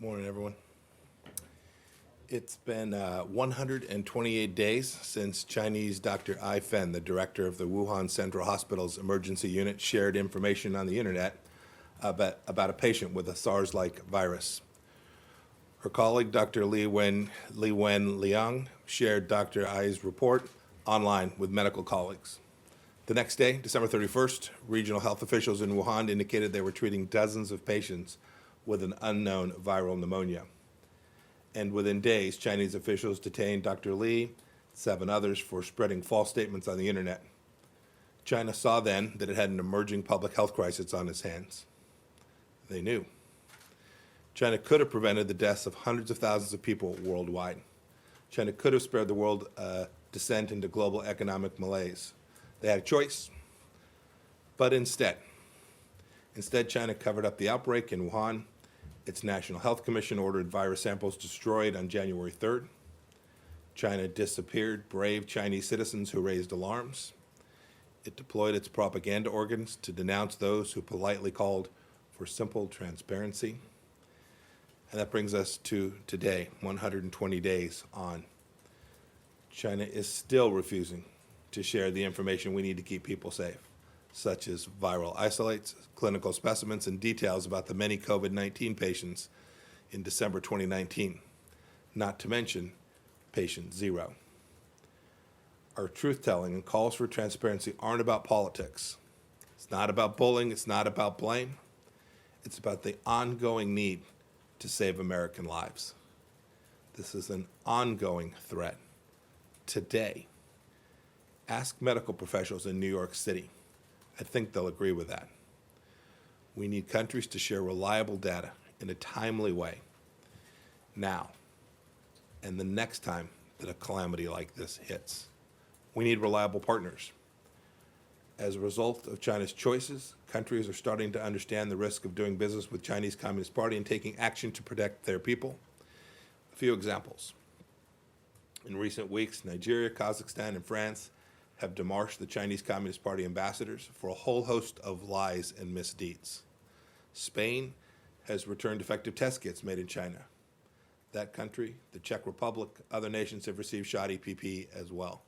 Morning, everyone. It's been 128 days since Chinese Dr. Ai Fen, the director of the Wuhan Central Hospital's emergency unit, shared information on the internet about a patient with a SARS-like virus. Her colleague, Dr. Wenliang, shared Dr. Ai's report online with medical colleagues. The next day, December 31st, regional health officials in Wuhan indicated they were treating dozens of patients with an unknown viral pneumonia. And within days, Chinese officials detained Dr. Li, 7 others, for spreading false statements on the internet. China saw then that it had an emerging public health crisis on its hands. They knew. China could have prevented the deaths of hundreds of thousands of people worldwide. China could have spared the world a descent into global economic malaise. They had a choice, but instead, China covered up the outbreak in Wuhan. Its National Health Commission ordered virus samples destroyed on January 3rd. China disappeared brave Chinese citizens who raised alarms. It deployed its propaganda organs to denounce those who politely called for simple transparency. And that brings us to today, 120 days on. China is still refusing to share the information we need to keep people safe, such as viral isolates, clinical specimens, and details about the many COVID-19 patients in December 2019, not to mention patient 0. Our truth-telling and calls for transparency aren't about politics. It's not about bullying. It's not about blame. It's about the ongoing need to save American lives. This is an ongoing threat. Today, ask medical professionals in New York City. I think they'll agree with that. We need countries to share reliable data in a timely way now and the next time that a calamity like this hits. We need reliable partners. As a result of China's choices, countries are starting to understand the risk of doing business with Chinese Communist Party and taking action to protect their people. A few examples. In recent weeks, Nigeria, Kazakhstan, and France have demarched the Chinese Communist Party ambassadors for a whole host of lies and misdeeds. Spain has returned defective test kits made in China. That country, the Czech Republic, other nations have received shoddy PPE as well.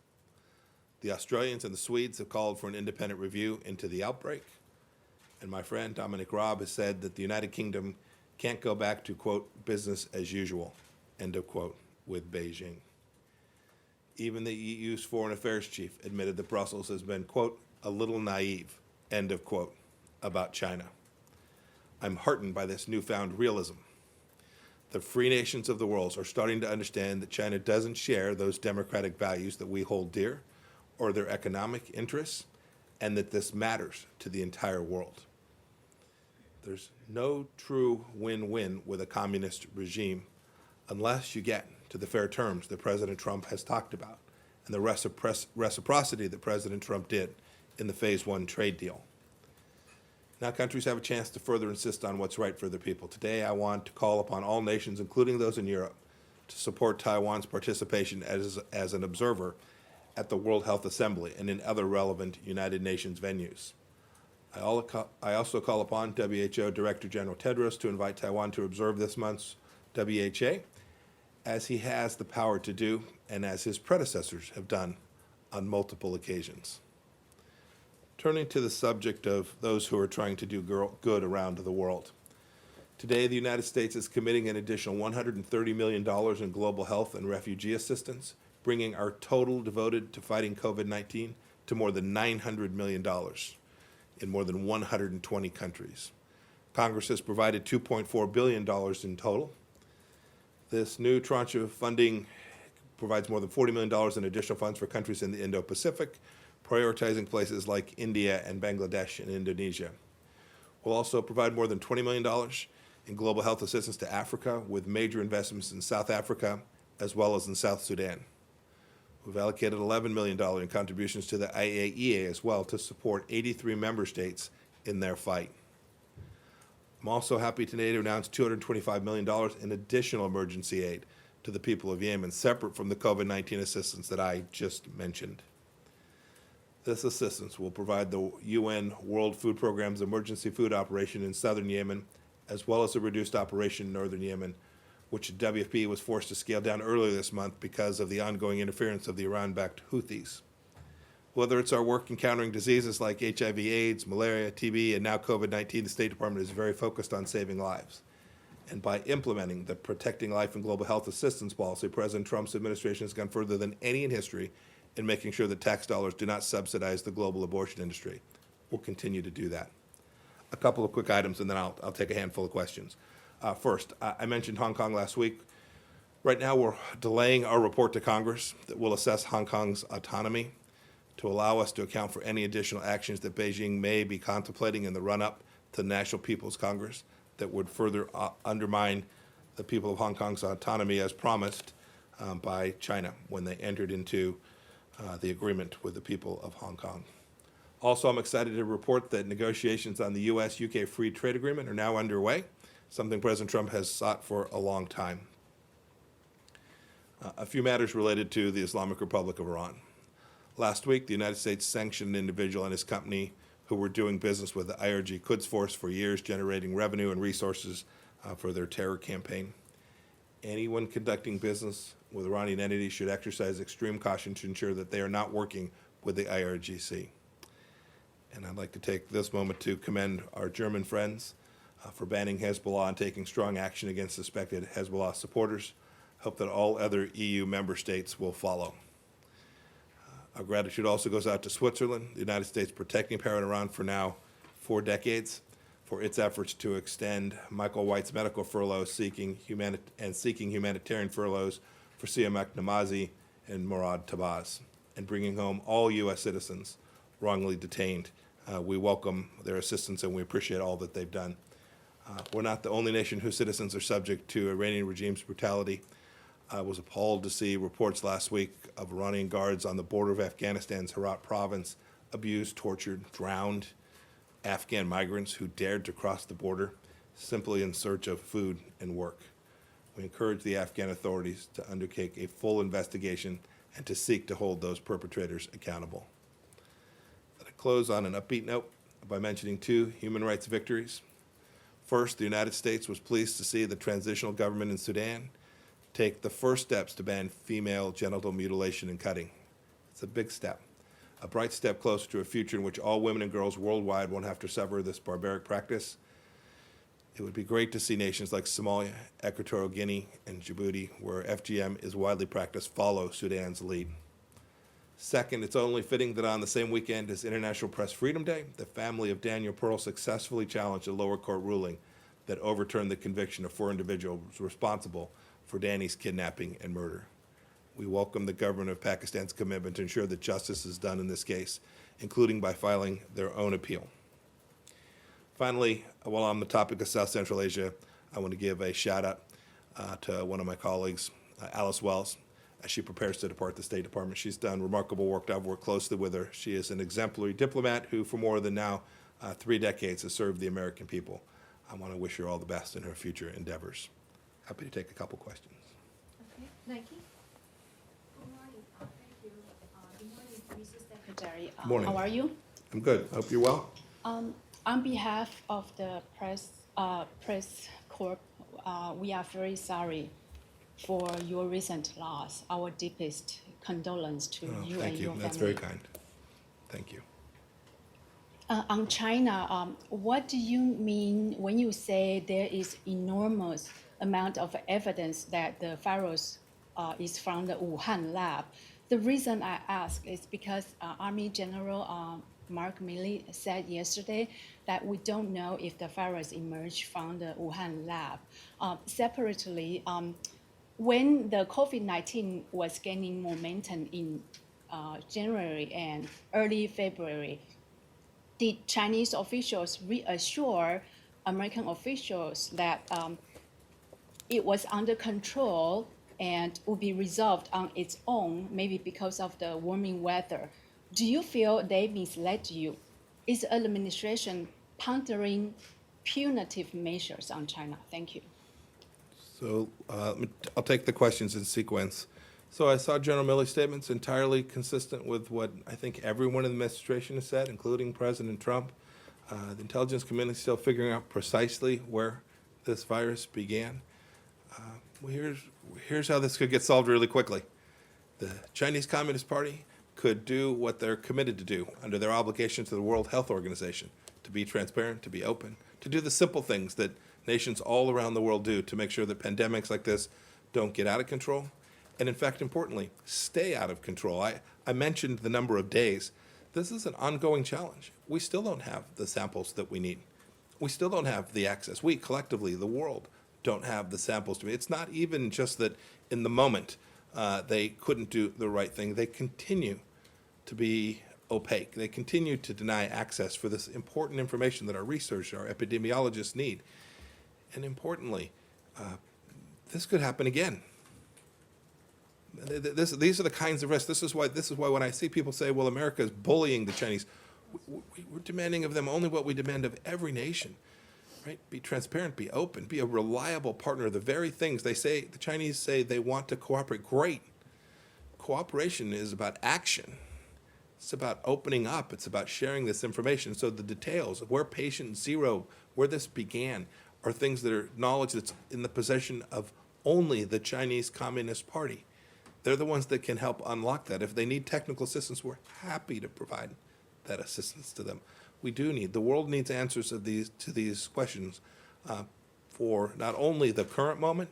The Australians and the Swedes have called for an independent review into the outbreak. And my friend Dominic Raab has said that the United Kingdom can't go back to, quote, business as usual, end of quote, with Beijing. Even the EU's foreign affairs chief admitted that Brussels has been, quote, a little naive, end of quote, about China. I'm heartened by this newfound realism. The free nations of the world are starting to understand that China doesn't share those democratic values that we hold dear or their economic interests, and that this matters to the entire world. There's no true win-win with a communist regime unless you get to the fair terms that President Trump has talked about and the reciprocity that President Trump did in the Phase 1 trade deal. Now countries have a chance to further insist on what's right for their people. Today I want to call upon all nations, including those in Europe, to support Taiwan's participation as an observer at the World Health Assembly and in other relevant United Nations venues. I also call upon WHO Director General Tedros to invite Taiwan to observe this month's WHA, as he has the power to do and as his predecessors have done on multiple occasions. Turning to the subject of those who are trying to do good around the world. Today, the United States is committing an additional $130 million in global health and refugee assistance, bringing our total devoted to fighting COVID-19 to more than $900 million in more than 120 countries. Congress has provided $2.4 billion in total. This new tranche of funding provides more than $40 million in additional funds for countries in the Indo-Pacific, prioritizing places like India and Bangladesh and Indonesia. We'll also provide more than $20 million in global health assistance to Africa, with major investments in South Africa as well as in South Sudan. We've allocated $11 million in contributions to the IAEA as well to support 83 member states in their fight. I'm also happy today to announce $225 million in additional emergency aid to the people of Yemen, separate from the COVID-19 assistance that I just mentioned. This assistance will provide the UN World Food Program's emergency food operation in southern Yemen, as well as a reduced operation in northern Yemen, which the WFP was forced to scale down earlier this month because of the ongoing interference of the Iran-backed Houthis. Whether it's our work encountering diseases like HIV/AIDS, malaria, TB, and now COVID-19, the State Department is very focused on saving lives. And by implementing the Protecting Life and Global Health Assistance Policy, President Trump's administration has gone further than any in history in making sure that tax dollars do not subsidize the global abortion industry. We'll continue to do that. A couple of quick items, and then I'll take a handful of questions. First, I mentioned Hong Kong last week. Right now, we're delaying our report to Congress that will assess Hong Kong's autonomy to allow us to account for any additional actions that Beijing may be contemplating in the run-up to the National People's Congress that would further undermine the people of Hong Kong's autonomy as promised by China when they entered into the agreement with the people of Hong Kong. Also, I'm excited to report that negotiations on the U.S.-UK Free Trade Agreement are now underway, something President Trump has sought for a long time. A few matters related to the Islamic Republic of Iran. Last week, the United States sanctioned an individual and his company who were doing business with the IRG Quds Force for years, generating revenue and resources for their terror campaign. Anyone conducting business with Iranian entities should exercise extreme caution to ensure that they are not working with the IRGC. And I'd like to take this moment to commend our German friends for banning Hezbollah and taking strong action against suspected Hezbollah supporters. Hope that all other EU member states will follow. Our gratitude also goes out to Switzerland, the United States protecting power in Iran for now 4 decades, for its efforts to extend Michael White's medical furlough seeking humanitarian furloughs for Siamak Namazi and Murad Tabaz, and bringing home all U.S. citizens wrongly detained. We welcome their assistance and we appreciate all that they've done. We're not the only nation whose citizens are subject to Iranian regime's brutality. I was appalled to see reports last week of Iranian guards on the border of Afghanistan's Herat province abused, tortured, drowned Afghan migrants who dared to cross the border simply in search of food and work. We encourage the Afghan authorities to undertake a full investigation and to seek to hold those perpetrators accountable. Let me close on an upbeat note by mentioning 2 human rights victories. First, the United States was pleased to see the transitional government in Sudan take the first steps to ban female genital mutilation and cutting. It's a big step, a bright step closer to a future in which all women and girls worldwide won't have to suffer this barbaric practice. It would be great to see nations like Somalia, Equatorial Guinea, and Djibouti, where FGM is widely practiced, follow Sudan's lead. Second, it's only fitting that on the same weekend as International Press Freedom Day, the family of Daniel Pearl successfully challenged a lower court ruling that overturned the conviction of 4 individuals responsible for Danny's kidnapping and murder. We welcome the government of Pakistan's commitment to ensure that justice is done in this case, including by filing their own appeal. Finally, while on the topic of South Central Asia, I want to give a shout out to one of my colleagues, Alice Wells, as she prepares to depart the State Department. She's done remarkable work. I've worked closely with her. She is an exemplary diplomat who, for more than now 3 decades, has served the American people. I want to wish her all the best in her future endeavors. Happy to take a couple questions. Okay, Nike. Good morning. Thank you. Good morning, Mrs. Secretary. Morning. How are you? I'm good. Hope you're well. On behalf of the press corp, we are very sorry for your recent loss. Our deepest condolence to you and your family. That's very kind. Thank you. On China, what do you mean when you say there is enormous amount of evidence that the virus is from the Wuhan lab? The reason I ask is because Army General Mark Milley said yesterday that we don't know if the virus emerged from the Wuhan lab. Separately, when the COVID-19 was gaining momentum in January and early February, did Chinese officials reassure American officials that it was under control and would be resolved on its own, maybe because of the warming weather? Do you feel they misled you? Is the administration pondering punitive measures on China? Thank you. So I'll take the questions in sequence. So I saw General Milley's statements entirely consistent with what I think everyone in the administration has said, including President Trump. The intelligence community is still figuring out precisely where this virus began. Well, here's how this could get solved really quickly. The Chinese Communist Party could do what they're committed to do under their obligation to the World Health Organization, to be transparent, to be open, to do the simple things that nations all around the world do to make sure that pandemics like this don't get out of control, and in fact, importantly, stay out of control. I mentioned the number of days. This is an ongoing challenge. We still don't have the samples that we need. We still don't have the access. We collectively, the world, don't have the samples to me. It's not even just that in the moment they couldn't do the right thing. They continue to be opaque. They continue to deny access for this important information that our researchers, our epidemiologists need. And importantly, this could happen again. These are the kinds of risks. This is why when I see people say, well, America is bullying the Chinese, we're demanding of them only what we demand of every nation. Right? Be transparent, be open, be a reliable partner. The very things the Chinese say they want to cooperate. Great. Cooperation is about action. It's about opening up. It's about sharing this information. So the details of where patient zero, where this began, are things that are knowledge that's in the possession of only the Chinese Communist Party. They're the ones that can help unlock that. If they need technical assistance, we're happy to provide that assistance to them. The world needs answers to these questions for not only the current moment,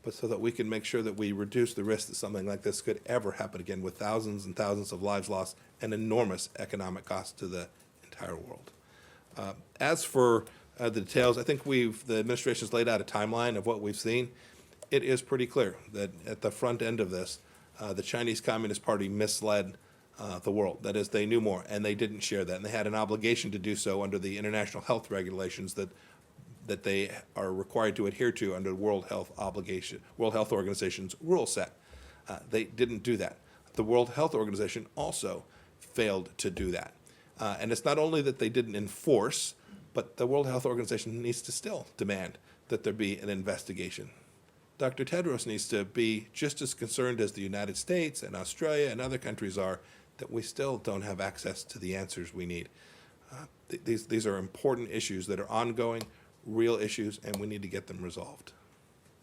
but so that we can make sure that we reduce the risk that something like this could ever happen again, with thousands and thousands of lives lost and enormous economic cost to the entire world. As for the details, I think the administration's laid out a timeline of what we've seen. It is pretty clear that at the front end of this, the Chinese Communist Party misled the world. That is, they knew more, and they didn't share that. And they had an obligation to do so under the international health regulations that they are required to adhere to under the World Health Organization's rule set. They didn't do that. The World Health Organization also failed to do that. And it's not only that they didn't enforce, but the World Health Organization needs to still demand that there be an investigation. Dr. Tedros needs to be just as concerned as the United States and Australia and other countries are that we still don't have access to the answers we need. These are important issues that are ongoing, real issues, and we need to get them resolved.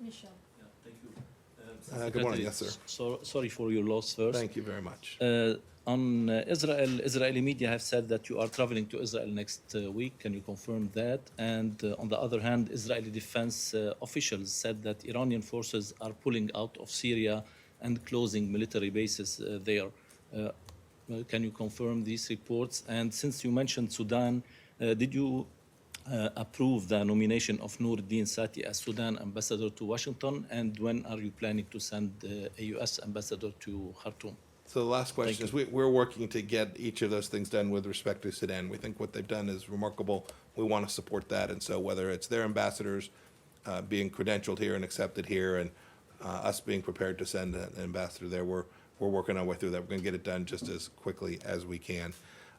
Michelle. Yeah, thank you. Good morning, yes, sir. Sorry for your loss first. Thank you very much. On Israel, Israeli media have said that you are traveling to Israel next week. Can you confirm that? And on the other hand, Israeli defense officials said that Iranian forces are pulling out of Syria and closing military bases there. Can you confirm these reports? And since you mentioned Sudan, did you approve the nomination of Noordin Sati as Sudan ambassador to Washington? And when are you planning to send a U.S. ambassador to Khartoum? So the last question is, we're working to get each of those things done with respect to Sudan. We think what they've done is remarkable. We want to support that. And so whether it's their ambassadors being credentialed here and accepted here, and us being prepared to send an ambassador there, we're working our way through that. We're going to get it done just as quickly as we can.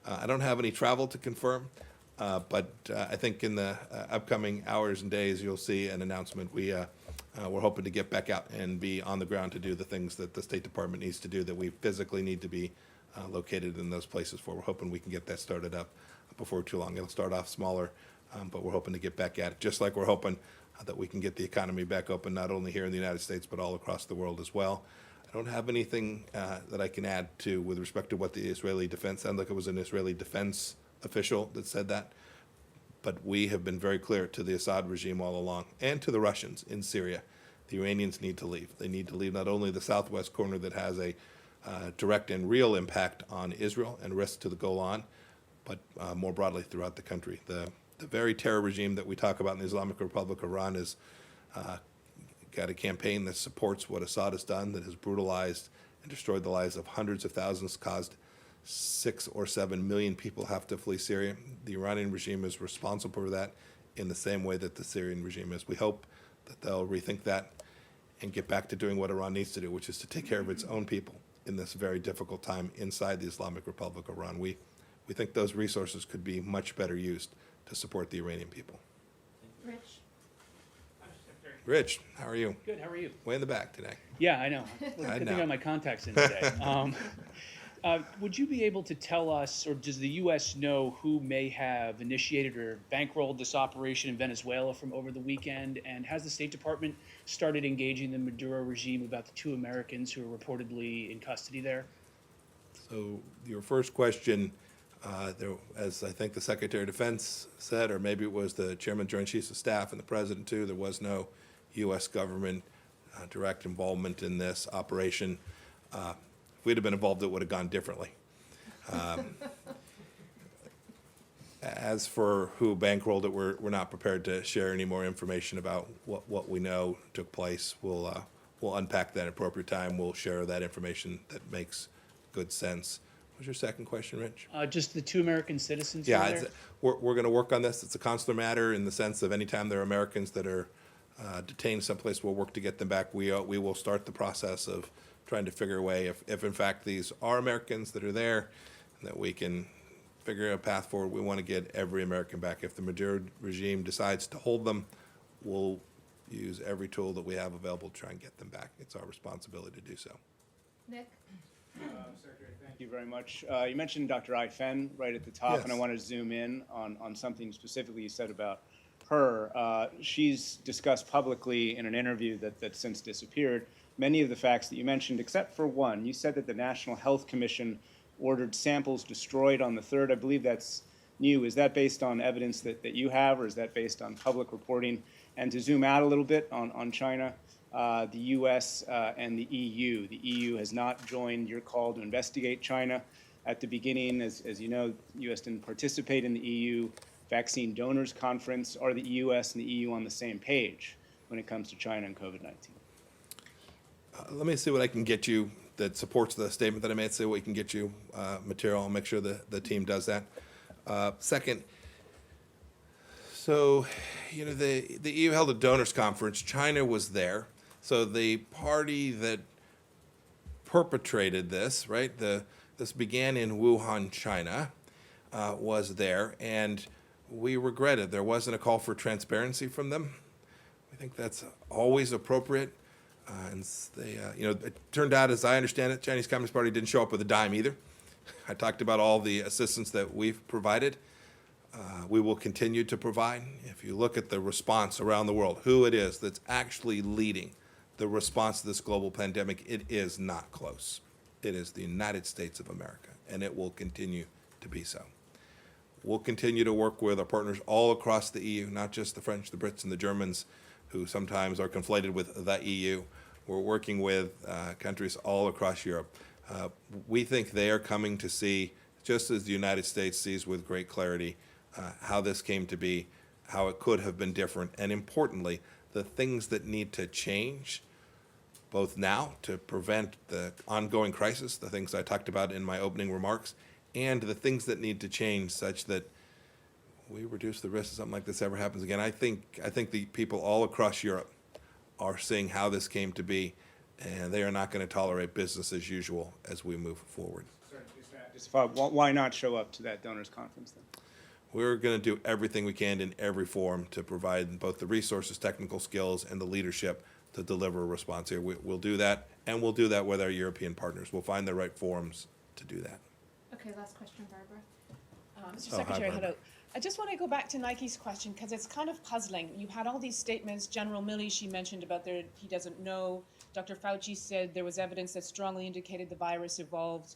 I don't have any travel to confirm, but I think in the upcoming hours and days, you'll see an announcement. We're hoping to get back out and be on the ground to do the things that the State Department needs to do, that we physically need to be located in those places for. We're hoping we can get that started up before too long. It'll start off smaller, but we're hoping to get back at it, just like we're hoping that we can get the economy back open, not only here in the United States, but all across the world as well. I don't have anything that I can add to with respect to what the Israeli defense, sounded like it was an Israeli defense official that said that. But we have been very clear to the Assad regime all along, and to the Russians in Syria. The Iranians need to leave. They need to leave not only the southwest corner that has a direct and real impact on Israel and risk to the Golan, but more broadly throughout the country. The very terror regime that we talk about in the Islamic Republic of Iran has got a campaign that supports what Assad has done, that has brutalized and destroyed the lives of hundreds of thousands, caused 6 or 7 million people have to flee Syria. The Iranian regime is responsible for that in the same way that the Syrian regime is. We hope that they'll rethink that and get back to doing what Iran needs to do, which is to take care of its own people in this very difficult time inside the Islamic Republic of Iran. We think those resources could be much better used to support the Iranian people. Rich. Rich, how are you? Good, how are you? Way in the back today. Yeah, I know. I think I have my contacts in today. Would you be able to tell us, or does the U.S. know who may have initiated or bankrolled this operation in Venezuela from over the weekend? And has the State Department started engaging the Maduro regime about the 2 Americans who are reportedly in custody there? So your first question, there, as I think the Secretary of Defense said, or maybe it was the Chairman, Joint Chiefs of Staff, and the President too, there was no U.S. government direct involvement in this operation. If we'd have been involved, it would have gone differently. As for who bankrolled it, we're not prepared to share any more information about what we know took place. We'll unpack that at appropriate time. We'll share that information that makes good sense. What was your second question, Rich? Just the 2 American citizens who are Yeah, there? we're going to work on this. It's a consular matter in the sense of anytime there are Americans that are detained someplace, we'll work to get them back. We will start the process of trying to figure a way, if in fact these are Americans that are there, that we can figure out a path forward. We want to get every American back. If the Maduro regime decides to hold them, we'll use every tool that we have available to try and get them back. It's our responsibility to do so. Nick? Secretary, thank you very much. You mentioned Dr. Ai Fen right at the top, Yes. and I want to zoom in on something specifically you said about her. She's discussed publicly in an interview that's since disappeared many of the facts that you mentioned, except for one. You said that the National Health Commission ordered samples destroyed on the 3rd. I believe that's new. Is that based on evidence that you have, or is that based on public reporting? And to zoom out a little bit on China, the U.S. And the EU. The EU has not joined your call to investigate China. At the beginning, as you know, the U.S. didn't participate in the EU Vaccine Donors Conference. Are the U.S. and the EU on the same page when it comes to China and COVID-19? Let me see what I can get you that supports the statement that I made, see what we can get you material. I'll make sure the team does that. Second, so, you know, the EU held a donors conference. China was there. So the party that perpetrated this, right, this began in Wuhan, China, was there. And we regretted there wasn't a call for transparency from them. We think that's always appropriate. And they, you know, it turned out, as I understand it, Chinese Communist Party didn't show up with a dime either. I talked about all the assistance that we've provided. We will continue to provide. If you look at the response around the world, who it is that's actually leading the response to this global pandemic, it is not close. It is the United States of America, and it will continue to be so. We'll continue to work with our partners all across the EU, not just the French, the Brits, and the Germans, who sometimes are conflated with the EU. We're working with countries all across Europe. We think they are coming to see, just as the United States sees with great clarity, how this came to be, how it could have been different, and importantly, the things that need to change, both now to prevent the ongoing crisis, the things I talked about in my opening remarks, and the things that need to change such that we reduce the risk of something like this ever happens again. I think the people all across Europe are seeing how this came to be, and they are not going to tolerate business as usual as we move forward. Just why not show up to that donors conference then? We're going to do everything we can in every forum to provide both the resources, technical skills, and the leadership to deliver a response here. We'll do that, and we'll do that with our European partners. We'll find the right forums to do that. Okay, last question, Barbara. Mr. Oh, hi, Secretary, Barbara. hello. I just want to go back to Nike's question because it's kind of puzzling. You had all these statements. General Milley, she mentioned about he doesn't know. Dr. Fauci said there was evidence that strongly indicated the virus evolved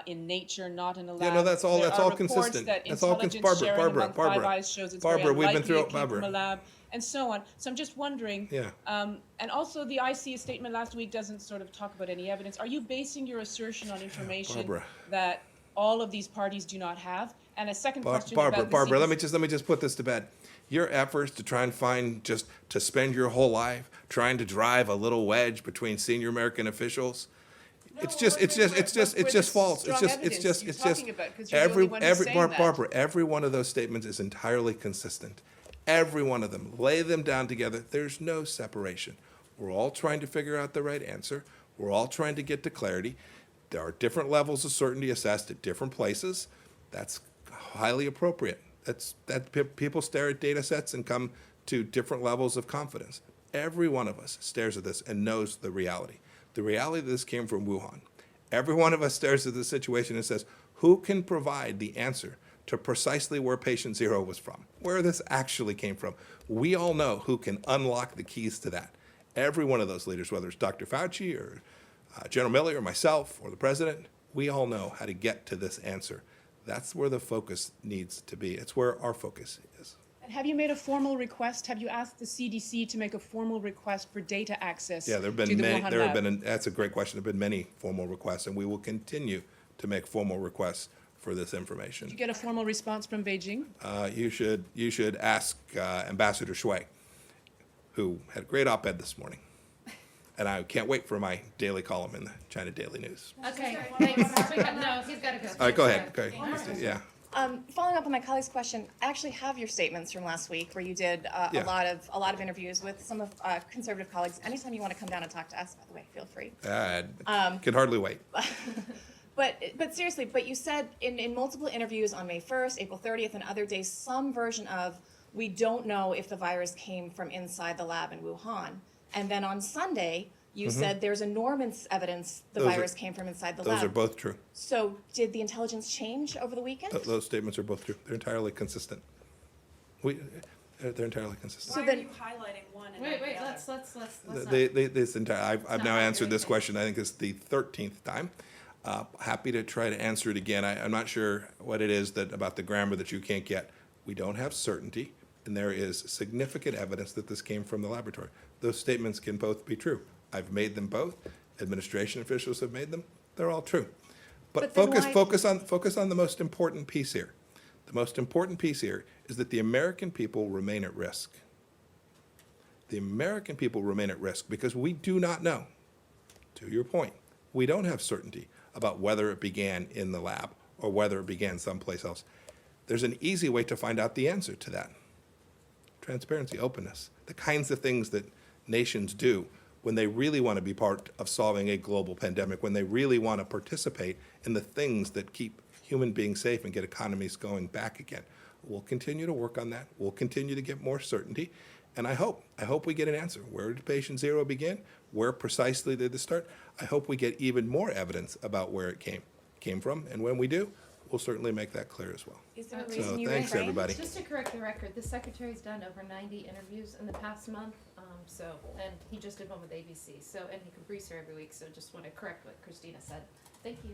in nature, not in a lab. Yeah, no, that's all. There That's are all reports consistent. That That's all intelligence sharing Barbara, among Barbara, Five Eyes shows it's Barbara, very we've been unlikely through it came Barbara. from a lab, and so on. So I'm just wondering. Yeah. And also, the IC statement last week doesn't sort of talk about any evidence. Are you basing your assertion on information Barbara. that all of these parties do not have? And a second question Barbara, about the Barbara, CDC. let me just put this to bed. Your efforts to try and find to spend your whole life trying to drive a little wedge between senior American officials. It's just false. It's just every Barbara, every one of those statements is entirely consistent. Every one of them. Lay them down together. There's no separation. We're all trying to figure out the right answer. We're all trying to get to clarity. There are different levels of certainty assessed at different places. That's highly appropriate. People stare at data sets and come to different levels of confidence. Every one of us stares at this and knows the reality. The reality that this came from Wuhan. Every one of us stares at the situation and says, who can provide the answer to precisely where patient zero was from, where this actually came from? We all know who can unlock the keys to that. Every one of those leaders, whether it's Dr. Fauci or General Milley or myself or the president, we all know how to get to this answer. That's where the focus needs to be. It's where our focus is. And have you made a formal request? Have you asked the CDC to make a formal request for data access Yeah, there have to been the many, Wuhan lab? that's a great question. There have been many formal requests, and we will continue to make formal requests for this information. Did you get a formal response from Beijing? You should ask Ambassador Shui, who had a great op-ed this morning. And I can't wait for my daily column in the China Daily News. Okay, thanks. No, he's gotta go. All right, go ahead. Go ahead. Christine. Yeah. Following up on my colleague's question, I actually have your statements from last week where you did Yeah. a lot of interviews with some of conservative colleagues. Anytime you want to come down and talk to us, by the way, feel free. Can hardly wait. But seriously, but you said in multiple interviews on May 1st, April 30th, and other days, some version of, we don't know if the virus came from inside the lab in Wuhan. And then on Sunday, you said there's enormous evidence the Those are- virus came from inside the lab. Those are both true. So did the intelligence change over the weekend? Those statements are both true. They're entirely consistent. They're entirely consistent. So Why then- are you highlighting one and Wait, not the wait, other? let's I've now not answered this accurate. question. I think it's the 13th time. Happy to try to answer it again. I'm not sure what it is about the grammar that you can't get. We don't have certainty, and there is significant evidence that this came from the laboratory. Those statements can both be true. I've made them both. Administration officials have made them. They're all true. But But then focus on the most important piece here. The most important piece here is that the American people remain at risk. The American people remain at risk because we do not know. To your point, we don't have certainty about whether it began in the lab or whether it began someplace else. There's an easy way to find out the answer to that. Transparency, openness, the kinds of things that nations do when they really want to be part of solving a global pandemic, when they really want to participate in the things that keep human beings safe and get economies going back again. We'll continue to work on that. We'll continue to get more certainty. And I hope we get an answer. Where did patient zero begin? Where precisely did it start? I hope we get even more evidence about where it came from. And when we do, we'll certainly make that clear as well. Is there a So reason you thanks, refrained? everybody. Just to correct the record, the secretary's done over 90 interviews in the past month, and he just did one with ABC, and he can brief her every week, so just want to correct what Christina said. Thank you.